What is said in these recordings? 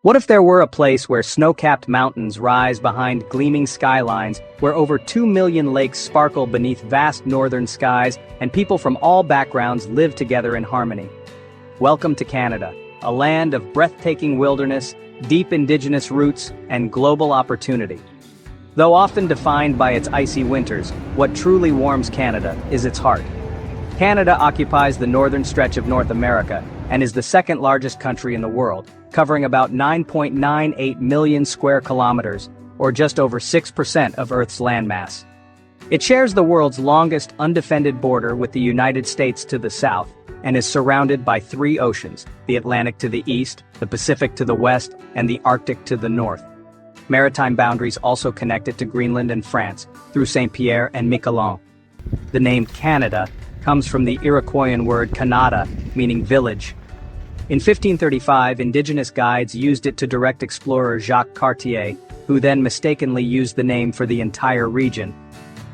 What if there were a place where snow-capped mountains rise behind gleaming skylines, where over 2 million lakes sparkle beneath vast northern skies, and people from all backgrounds live together in harmony? Welcome to Canada, a land of breathtaking wilderness, deep Indigenous roots, and global opportunity. Though often defined by its icy winters, what truly warms Canada is its heart. Canada occupies the northern stretch of North America and is the second largest country in the world, covering about 9.98 million square kilometers, or just over 6% of Earth's landmass. It shares the world's longest undefended border with the United States to the south, and is surrounded by 3 oceans, the Atlantic to the east, the Pacific to the west, and the Arctic to the north. Maritime boundaries also connect it to Greenland and France, through St. Pierre and Miquelon. The name Canada comes from the Iroquoian word Canada, meaning village. In 1535, Indigenous guides used it to direct explorer Jacques Cartier, who then mistakenly used the name for the entire region.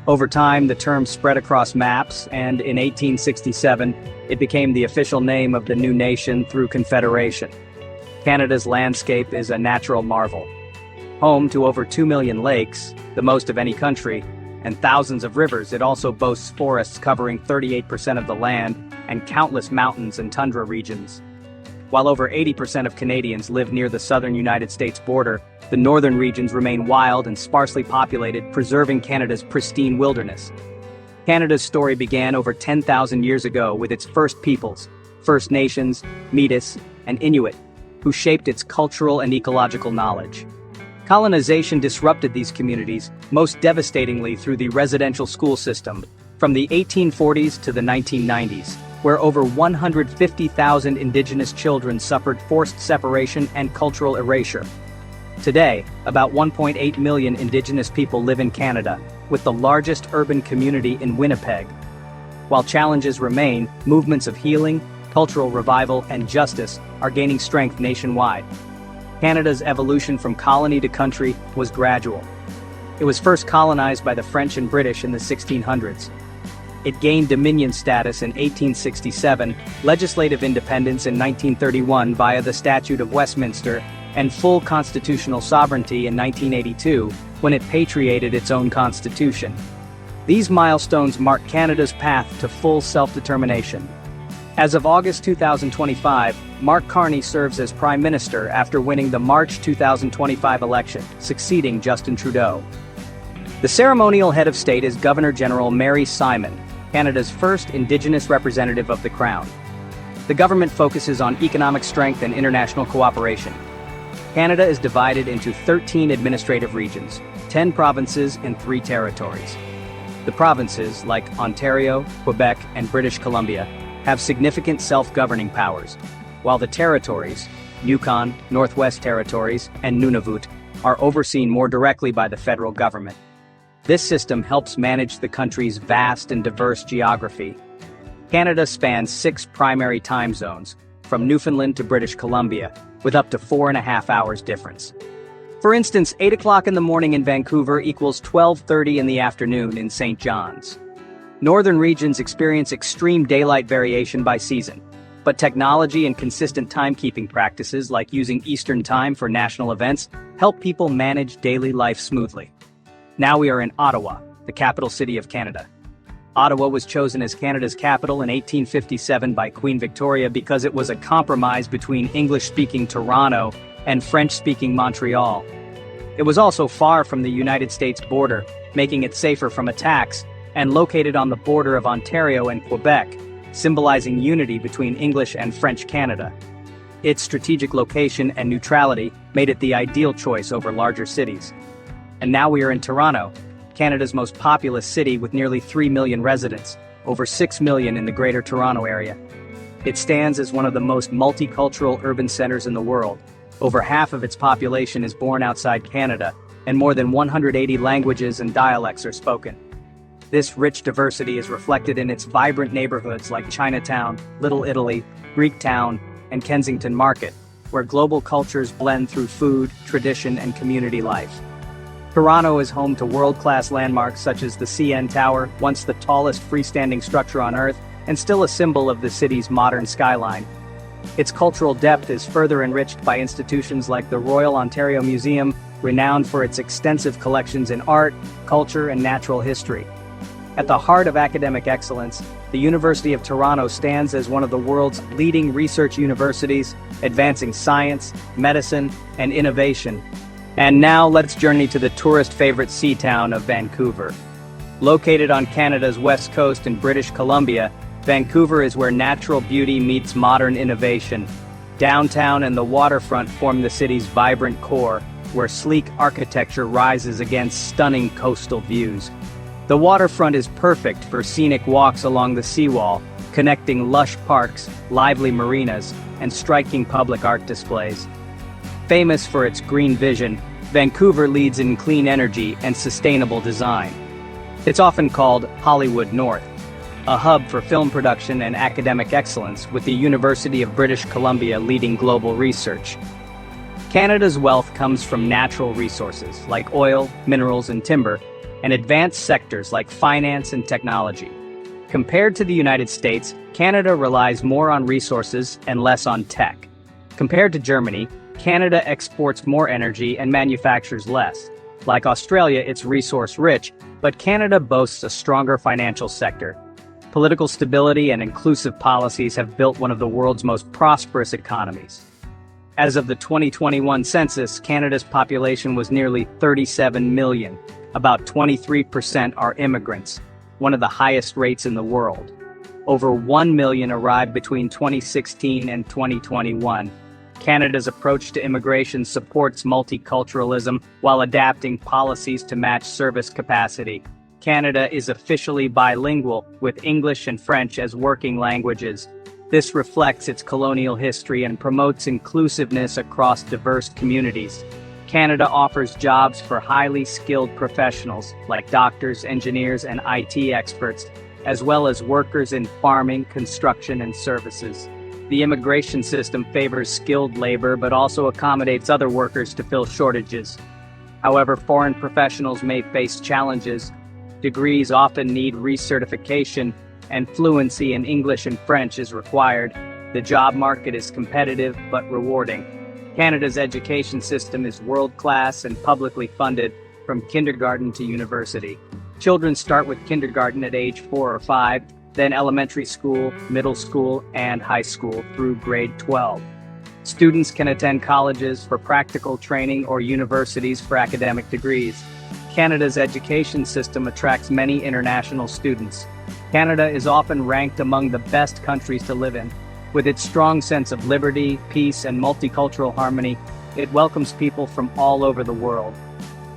Over time, the term spread across maps, and in 1867, it became the official name of the new nation through Confederation. Canada's landscape is a natural marvel. Home to over 2 million lakes, the most of any country, and thousands of rivers, it also boasts forests covering 38% of the land, and countless mountains and tundra regions. While over 80% of Canadians live near the southern United States border, the northern regions remain wild and sparsely populated, preserving Canada's pristine wilderness. Canada's story began over 10,000 years ago with its first peoples, First Nations, Métis, and Inuit, who shaped its cultural and ecological knowledge. Colonization disrupted these communities, most devastatingly through the residential school system, from the 1840s to the 1990s, where over 150,000 Indigenous children suffered forced separation and cultural erasure. Today, about 1.8 million Indigenous people live in Canada, with the largest urban community in Winnipeg. While challenges remain, movements of healing, cultural revival, and justice are gaining strength nationwide. Canada's evolution from colony to country was gradual. It was first colonized by the French and British in the 1600s. It gained Dominion status in 1867, legislative independence in 1931 via the Statute of Westminster, and full constitutional sovereignty in 1982, when it patriated its own constitution. These milestones mark Canada's path to full self-determination. As of August 2025, Mark Carney serves as Prime Minister after winning the March 2025 election, succeeding Justin Trudeau. The ceremonial head of state is Governor-General Mary Simon, Canada's first Indigenous representative of the Crown. The government focuses on economic strength and international cooperation. Canada is divided into 13 administrative regions, 10 provinces and 3 territories. The provinces, like Ontario, Quebec, and British Columbia, have significant self-governing powers, while the territories, Yukon, Northwest Territories, and Nunavut, are overseen more directly by the federal government. This system helps manage the country's vast and diverse geography. Canada spans 6 primary time zones, from Newfoundland to British Columbia, with up to 4.5 hours difference. For instance, 8 o'clock in the morning in Vancouver equals 12:30 in the afternoon in St. John's. Northern regions experience extreme daylight variation by season, but technology and consistent timekeeping practices like using Eastern Time for national events help people manage daily life smoothly. Now we are in Ottawa, the capital city of Canada. Ottawa was chosen as Canada's capital in 1857 by Queen Victoria because it was a compromise between English-speaking Toronto and French-speaking Montreal. It was also far from the United States border, making it safer from attacks, and located on the border of Ontario and Quebec, symbolizing unity between English and French Canada. Its strategic location and neutrality made it the ideal choice over larger cities. And now we are in Toronto, Canada's most populous city with nearly 3 million residents, over 6 million in the Greater Toronto Area. It stands as one of the most multicultural urban centers in the world. Over half of its population is born outside Canada, and more than 180 languages and dialects are spoken. This rich diversity is reflected in its vibrant neighborhoods like Chinatown, Little Italy, Greektown, and Kensington Market, where global cultures blend through food, tradition, and community life. Toronto is home to world-class landmarks such as the CN Tower, once the tallest freestanding structure on Earth, and still a symbol of the city's modern skyline. Its cultural depth is further enriched by institutions like the Royal Ontario Museum, renowned for its extensive collections in art, culture, and natural history. At the heart of academic excellence, the University of Toronto stands as one of the world's leading research universities, advancing science, medicine, and innovation. And now let's journey to the tourist favorite sea town of Vancouver. Located on Canada's west coast in British Columbia, Vancouver is where natural beauty meets modern innovation. Downtown and the waterfront form the city's vibrant core, where sleek architecture rises against stunning coastal views. The waterfront is perfect for scenic walks along the seawall, connecting lush parks, lively marinas, and striking public art displays. Famous for its green vision, Vancouver leads in clean energy and sustainable design. It's often called Hollywood North, a hub for film production and academic excellence, with the University of British Columbia leading global research. Canada's wealth comes from natural resources like oil, minerals, and timber, and advanced sectors like finance and technology. Compared to the United States, Canada relies more on resources and less on tech. Compared to Germany, Canada exports more energy and manufactures less. Like Australia, it's resource-rich, but Canada boasts a stronger financial sector. Political stability and inclusive policies have built one of the world's most prosperous economies. As of the 2021 census, Canada's population was nearly 37 million. About 23% are immigrants, one of the highest rates in the world. Over 1 million arrived between 2016 and 2021. Canada's approach to immigration supports multiculturalism while adapting policies to match service capacity. Canada is officially bilingual, with English and French as working languages. This reflects its colonial history and promotes inclusiveness across diverse communities. Canada offers jobs for highly skilled professionals like doctors, engineers, and IT experts, as well as workers in farming, construction, and services. The immigration system favors skilled labor but also accommodates other workers to fill shortages. However, foreign professionals may face challenges. Degrees often need recertification, and fluency in English and French is required. The job market is competitive but rewarding. Canada's education system is world-class and publicly funded from kindergarten to university. Children start with kindergarten at age 4 or 5, then elementary school, middle school, and high school through grade 12. Students can attend colleges for practical training or universities for academic degrees. Canada's education system attracts many international students. Canada is often ranked among the best countries to live in. With its strong sense of liberty, peace, and multicultural harmony, it welcomes people from all over the world.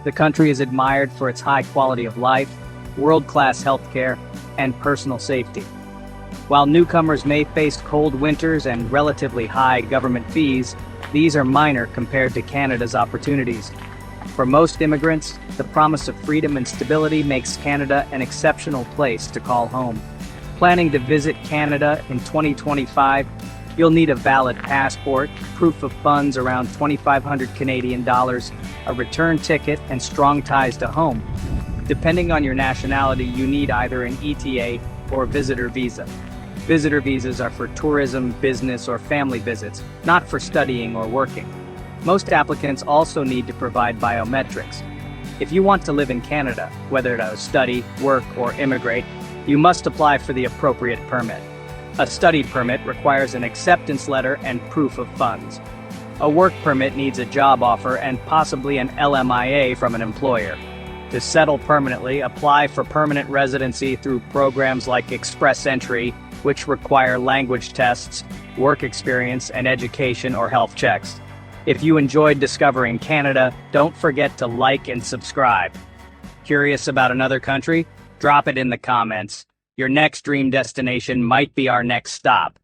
The country is admired for its high quality of life, world-class healthcare, and personal safety. While newcomers may face cold winters and relatively high government fees, these are minor compared to Canada's opportunities. For most immigrants, the promise of freedom and stability makes Canada an exceptional place to call home. Planning to visit Canada in 2025, you'll need a valid passport, proof of funds around 2,500 Canadian dollars, a return ticket, and strong ties to home. Depending on your nationality, you need either an ETA or visitor visa. Visitor visas are for tourism, business, or family visits, not for studying or working. Most applicants also need to provide biometrics. If you want to live in Canada, whether to study, work, or immigrate, you must apply for the appropriate permit. A study permit requires an acceptance letter and proof of funds. A work permit needs a job offer and possibly an LMIA from an employer. To settle permanently, apply for permanent residency through programs like Express Entry, which require language tests, work experience, and education or health checks. If you enjoyed discovering Canada, don't forget to like and subscribe. Curious about another country? Drop it in the comments. Your next dream destination might be our next stop.